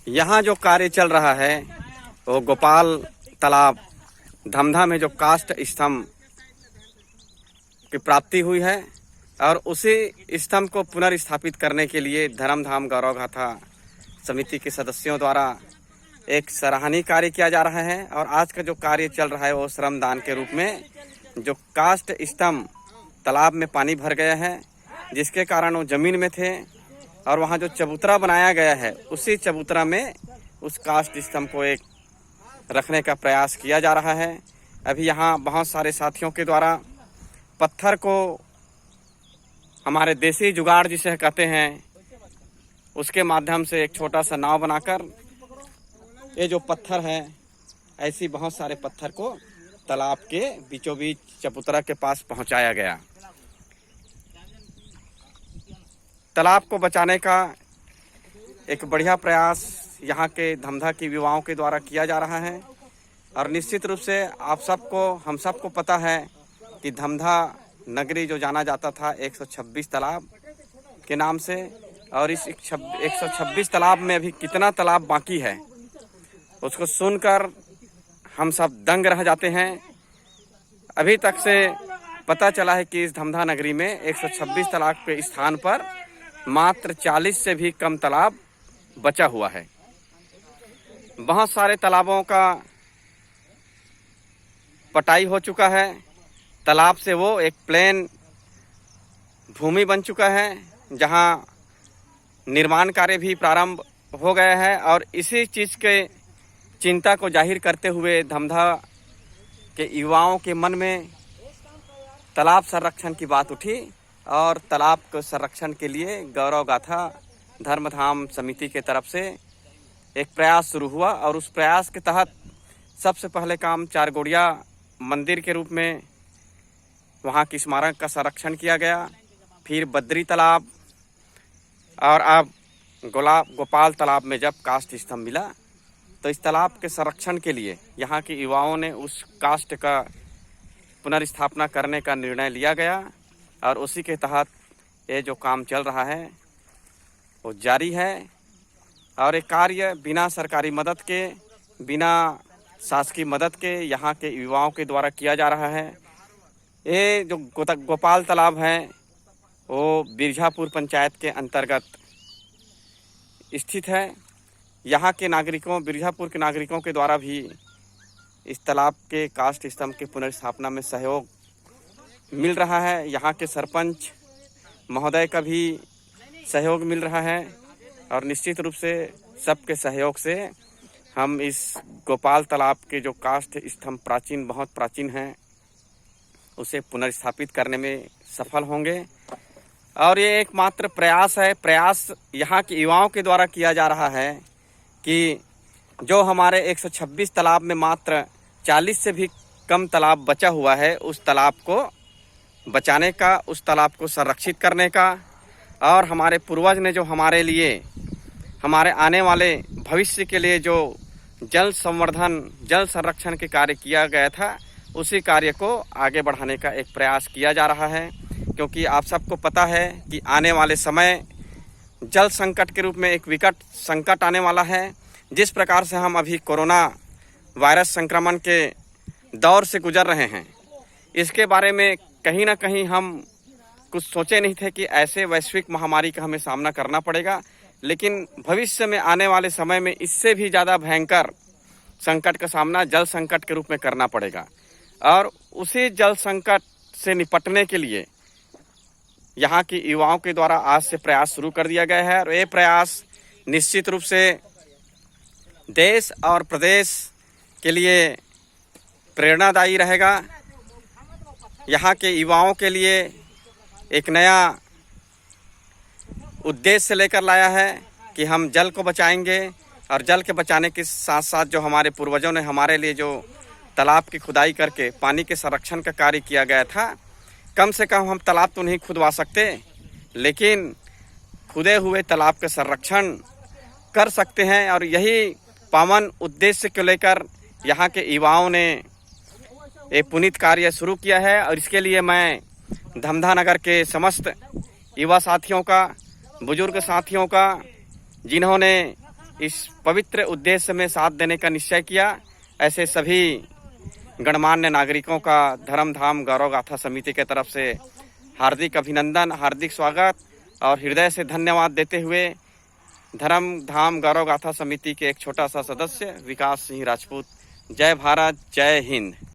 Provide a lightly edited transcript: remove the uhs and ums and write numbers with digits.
यहाँ जो कार्य चल रहा है वो गोपाल तालाब धमधा में जो काष्ठ स्तंभ की प्राप्ति हुई है और उसी स्तंभ को पुनर्स्थापित करने के लिए धर्मधाम गौरव गाथा समिति के सदस्यों द्वारा एक सराहनीय कार्य किया जा रहा है। और आज का जो कार्य चल रहा है वो श्रमदान के रूप में जो काष्ठ स्तंभ तालाब में पानी भर गया है, जिसके कारण वो जमीन में थे और वहाँ जो चबूतरा बनाया गया है उसी चबूतरा में उस काष्ठ स्तंभ को एक रखने का प्रयास किया जा रहा है। अभी यहाँ बहुत सारे साथियों के द्वारा पत्थर को हमारे देसी जुगाड़ जिसे कहते हैं उसके माध्यम से एक छोटा सा नाव बनाकर ये जो पत्थर है ऐसी बहुत सारे पत्थर को तालाब के बीचों बीच चबूतरा के पास पहुंचाया गया। तालाब को बचाने का एक बढ़िया प्रयास यहाँ के धमधा की युवाओं के द्वारा किया जा रहा है। और निश्चित रूप से हम सबको पता है कि धमधा नगरी जो जाना जाता था 126 तालाब के नाम से, और इस 126 तालाब में अभी कितना तालाब बाकी है उसको सुनकर हम सब दंग रह जाते हैं। अभी तक से पता चला है कि इस धमधा नगरी में 126 तालाब के स्थान पर मात्र 40 से भी कम तालाब बचा हुआ है। बहुत सारे तालाबों का पटाई हो चुका है, तालाब से वो एक प्लेन भूमि बन चुका है जहां निर्माण कार्य भी प्रारंभ हो गया है। और इसी चीज़ के चिंता को जाहिर करते हुए धमधा के युवाओं के मन में तालाब संरक्षण की बात उठी और तालाब के संरक्षण के लिए गौरव गाथा धर्मधाम समिति के तरफ से एक प्रयास शुरू हुआ। और उस प्रयास के तहत सबसे पहले काम चारगोड़िया मंदिर के रूप में वहाँ की स्मारक का संरक्षण किया गया, फिर बद्री तालाब और अब गोपाल तालाब में जब काष्ठ स्तंभ मिला तो इस तालाब के संरक्षण के लिए यहाँ के युवाओं ने उस काष्ठ का पुनर्स्थापना करने का निर्णय लिया गया। और उसी के तहत ये जो काम चल रहा है वो जारी है। और ये कार्य बिना सरकारी मदद के, बिना शासकीय मदद के यहाँ के युवाओं के द्वारा किया जा रहा है। ये जो गोपाल तालाब है वो बिरजापुर पंचायत के अंतर्गत स्थित है। यहाँ के नागरिकों, बिरजापुर के नागरिकों के द्वारा भी इस तालाब के काष्ठ स्तंभ के पुनर्स्थापना में सहयोग मिल रहा है। यहाँ के सरपंच महोदय का भी सहयोग मिल रहा है और निश्चित रूप से सबके सहयोग से हम इस गोपाल तालाब के जो काष्ठ स्तंभ बहुत प्राचीन हैं उसे पुनर्स्थापित करने में सफल होंगे। और ये एकमात्र प्रयास है, प्रयास यहाँ के युवाओं के द्वारा किया जा रहा है कि जो हमारे 126 तालाब में मात्र 40 से भी कम तालाब बचा हुआ है उस तालाब को बचाने का, उस तालाब को संरक्षित करने का। और हमारे पूर्वज ने जो हमारे लिए, हमारे आने वाले भविष्य के लिए जो जल संवर्धन, जल संरक्षण के कार्य किया गया था उसी कार्य को आगे बढ़ाने का एक प्रयास किया जा रहा है। क्योंकि आप सबको पता है कि आने वाले समय जल संकट के रूप में एक विकट संकट आने वाला है। जिस प्रकार से हम अभी कोरोना वायरस संक्रमण के दौर से गुजर रहे हैं, इसके बारे में कहीं ना कहीं हम कुछ सोचे नहीं थे कि ऐसे वैश्विक महामारी का हमें सामना करना पड़ेगा। लेकिन भविष्य में आने वाले समय में इससे भी ज़्यादा भयंकर संकट का सामना जल संकट के रूप में करना पड़ेगा। और उसी जल संकट से निपटने के लिए यहाँ की युवाओं के द्वारा आज से प्रयास शुरू कर दिया गया है। और ये प्रयास निश्चित रूप से देश और प्रदेश के लिए प्रेरणादायी रहेगा। यहाँ के युवाओं के लिए एक नया उद्देश्य लेकर लाया है कि हम जल को बचाएंगे। और जल के बचाने के साथ साथ जो हमारे पूर्वजों ने हमारे लिए जो तालाब की खुदाई करके पानी के संरक्षण का कार्य किया गया था, कम से कम हम तालाब तो नहीं खुदवा सकते लेकिन खुदे हुए तालाब के संरक्षण कर सकते हैं। और यही पावन उद्देश्य को लेकर यहाँ के युवाओं ने ये पुनीत कार्य शुरू किया है। और इसके लिए मैं धमधा नगर के समस्त युवा साथियों का, बुजुर्ग साथियों का, जिन्होंने इस पवित्र उद्देश्य में साथ देने का निश्चय किया, ऐसे सभी गणमान्य नागरिकों का धर्म धाम गौरव गाथा समिति के तरफ से हार्दिक अभिनंदन, हार्दिक स्वागत और हृदय से धन्यवाद देते हुए धर्म धाम गौरव गाथा समिति के एक छोटा सा सदस्य विकास सिंह राजपूत। जय भारत, जय हिंद।